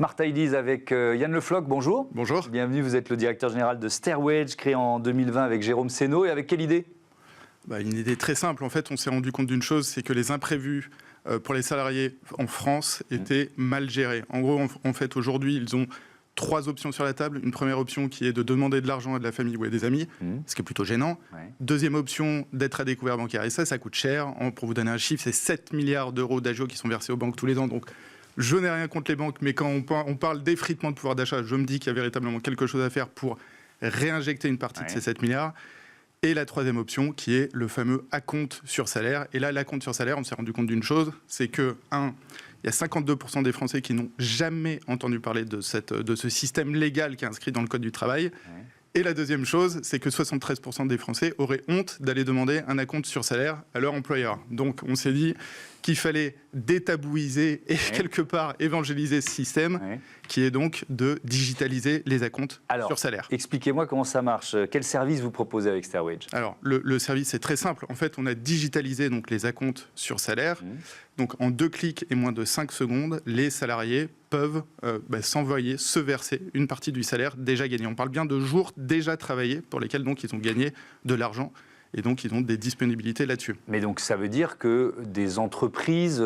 Smart Ideas avec Yann Le Floch, bonjour. Bonjour. Bienvenue, vous êts le directeur général de Stairwage, créé en 2020 avec Jérôme Sénaud. Et avec quelle idée ? Une idée très simple. En fait, on s'est rendu compte d'une chose, c'est que les imprévus pour les salariés en France étaient mal gérés. En gros, en fait, aujourd'hui, ils ont 3 options sur la table. Une première option qui est de demander de l'argent à de la famille ou à des amis, ce qui est plutôt gênant. Ouais. Deuxième option, d'être à découvert bancaire. Et ça coûte cher. Pour vous donner un chiffre, c'est 7 milliards d'euros d'agio qui sont versés aux banques tous les ans. Donc, je n'ai rien contre les banques, mais quand on parle d'effritement de pouvoir d'achat, je me dis qu'il y a véritablement quelque chose à faire pour réinjecter une partie de ces 7 milliards. Et la troisième option, qui est le fameux acompte sur salaire. Et là, l'acompte sur salaire, on s'est rendu compte d'une chose, c'est que, il y a 52% des Français qui n'ont jamais entendu parler de ce système légal qui est inscrit dans le Code du travail. Ouais. Et la deuxième chose, c'est que 73% des Français auraient honte d'aller demander un acompte sur salaire à leur employeur. Donc, on s'est dit qu'il fallait détabouiser et quelque part évangéliser ce système, qui est donc de digitaliser les acomptes sur salaire. Expliquez-moi comment ça marche. Quel service vous proposez avec Stairwage ? Alors, le service est très simple. En fait, on a digitalisé donc, les acomptes sur salaire. Donc, en 2 clics et moins de 5 secondes, les salariés peuvent s'envoyer, se verser une partie du salaire déjà gagné. On parle bien de jours déjà travaillés pour lesquels donc, ils ont gagné de l'argent. Et donc, ils ont des disponibilités là-dessus. Mais donc, ça veut dire que des entreprises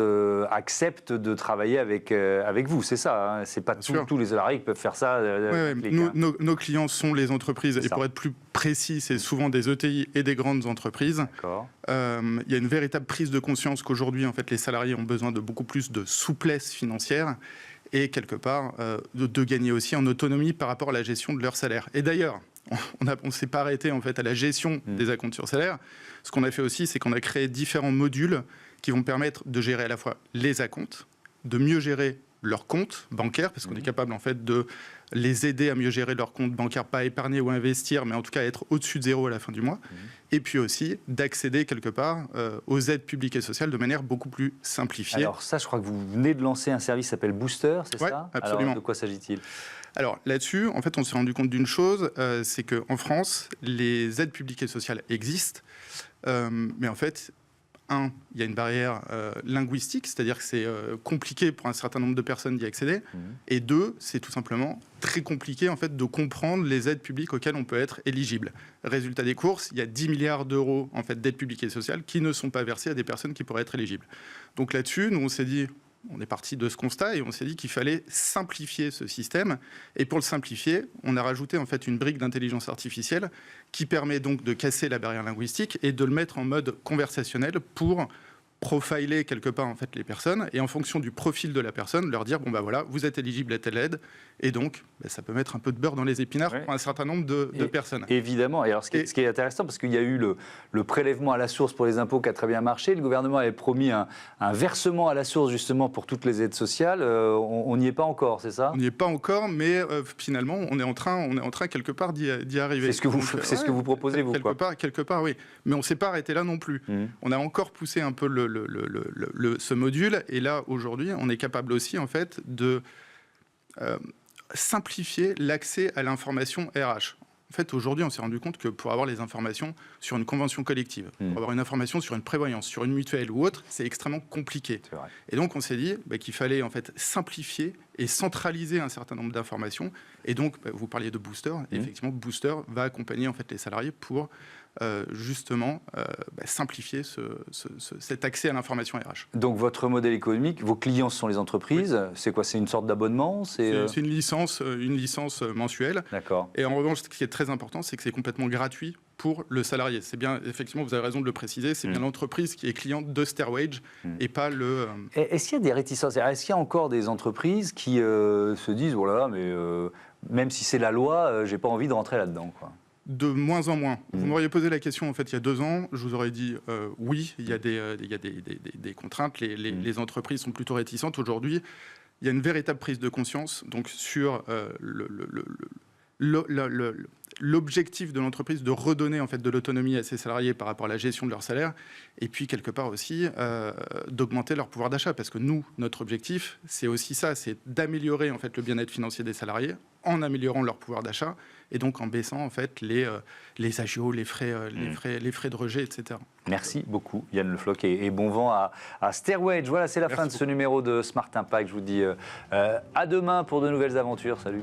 acceptent de travailler avec vous, c'est ça, hein ? C'est pas tous les salariés qui peuvent faire ça. Nos clients sont les entreprises. Et pour être plus précis, c'est souvent des ETI et des grandes entreprises. Il y a une véritable prise de conscience qu'aujourd'hui, en fait, les salariés ont besoin de beaucoup plus de souplesse financière et quelque part de gagner aussi en autonomie par rapport à la gestion de leur salaire. Et d'ailleurs, on ne s'est pas arrêté en fait à la gestion des acomptes sur salaire. Ce qu'on a fait aussi, c'est qu'on a créé différents modules qui vont permettre de gérer à la fois les acomptes, de mieux gérer leurs comptes bancaires, parce qu'on est capable en fait de les aider à mieux gérer leurs comptes bancaires, pas épargner ou investir, mais en tout cas être au-dessus de zéro à la fin du mois. Et puis aussi d'accéder quelque part aux aides publiques et sociales de manière beaucoup plus simplifiée. Alors ça, je crois que vous venez de lancer un service qui s'appelle Booster, c'est ça ? Absolument. Alors de quoi s'agit-il ? Alors là-dessus, en fait, on s'est rendu compte d'une chose, c'est qu'en France, les aides publiques et sociales existent, mais en fait, il y a une barrière linguistique, c'est-à-dire que c'est compliqué pour un certain nombre de personnes d'y accéder, et 2, c'est tout simplement très compliqué en fait, de comprendre les aides publiques auxquelles on peut être éligible. Résultat des courses, il y a 10 milliards d'euros en fait, d'aides publiques et sociales qui ne sont pas versées à des personnes qui pourraient être éligibles. Donc là-dessus, nous, on s'est dit... On est parti de ce constat et on s'est dit qu'il fallait simplifier ce système. Et pour le simplifier, on a rajouté en fait une brique d'intelligence artificielle qui permet donc de casser la barrière linguistique et de le mettre en mode conversationnel pour profiler quelque part en fait les personnes et en fonction du profil de la personne, leur dire bon bah voilà, vous êtes éligible à telle aide et donc ça peut mettre un peu de beurre dans les épinards pour un certain nombre de personnes. Évidemment. Et alors ce qui est intéressant, parce qu'il y a eu le prélèvement à la source pour les impôts qui a très bien marché, le gouvernement avait promis un versement à la source justement pour toutes les aides sociales. On n'y est pas encore, c'est ça ? On n'y est pas encore, mais finalement on est en train quelque part d'y arriver. C'est ce que vous proposez vous quelque part oui, mais on ne s'est pas arrêté là non plus. On a encore poussé un peu ce module, et là, aujourd'hui, on est capable aussi, en fait, de simplifier l'accès à l'information RH. En fait, aujourd'hui, on s'est rendu compte que pour avoir les informations sur une convention collective, pour avoir une information sur une prévoyance, sur une mutuelle ou autre, c'est extrêmement compliqué. Et donc, on s'est dit qu'il fallait, en fait, simplifier et centraliser un certain nombre d'informations. Et donc, vous parliez de Booster. Et effectivement, Booster va accompagner, en fait, les salariés pour... justement simplifier cet accès à l'information RH. Donc votre modèle économique, vos clients sont les entreprises, c'est quoi ? C'est une sorte d'abonnement ? C'est une licence mensuelle. D'accord. Et en revanche, ce qui est très important, c'est que c'est complètement gratuit pour le salarié. C'est bien, effectivement, vous avez raison de le préciser, c'est bien l'entreprise qui est cliente de Stairwage et pas le... Est-ce qu'il y a des réticences ? Est-ce qu'il y a encore des entreprises qui se disent « Oh là là, mais même si c'est la loi, j'ai pas envie de rentrer là-dedans » quoi. De moins en moins. Vous m'auriez posé la question en fait il y a 2 ans, je vous aurais dit oui, il y a des contraintes, les entreprises sont plutôt réticentes. Aujourd'hui, il y a une véritable prise de conscience donc, sur l'objectif de l'entreprise de redonner en fait de l'autonomie à ses salariés par rapport à la gestion de leur salaire, et puis quelque part aussi d'augmenter leur pouvoir d'achat, parce que nous, notre objectif, c'est aussi ça, c'est d'améliorer en fait le bien-être financier des salariés en améliorant leur pouvoir d'achat et donc en baissant en fait les agios, les frais de rejet, etc. Merci beaucoup Yann Le Floch et bon vent à Stairway. Voilà, c'est la fin de ce numéro de Smart Impact. Je vous dis à demain pour de nouvelles aventures. Salut.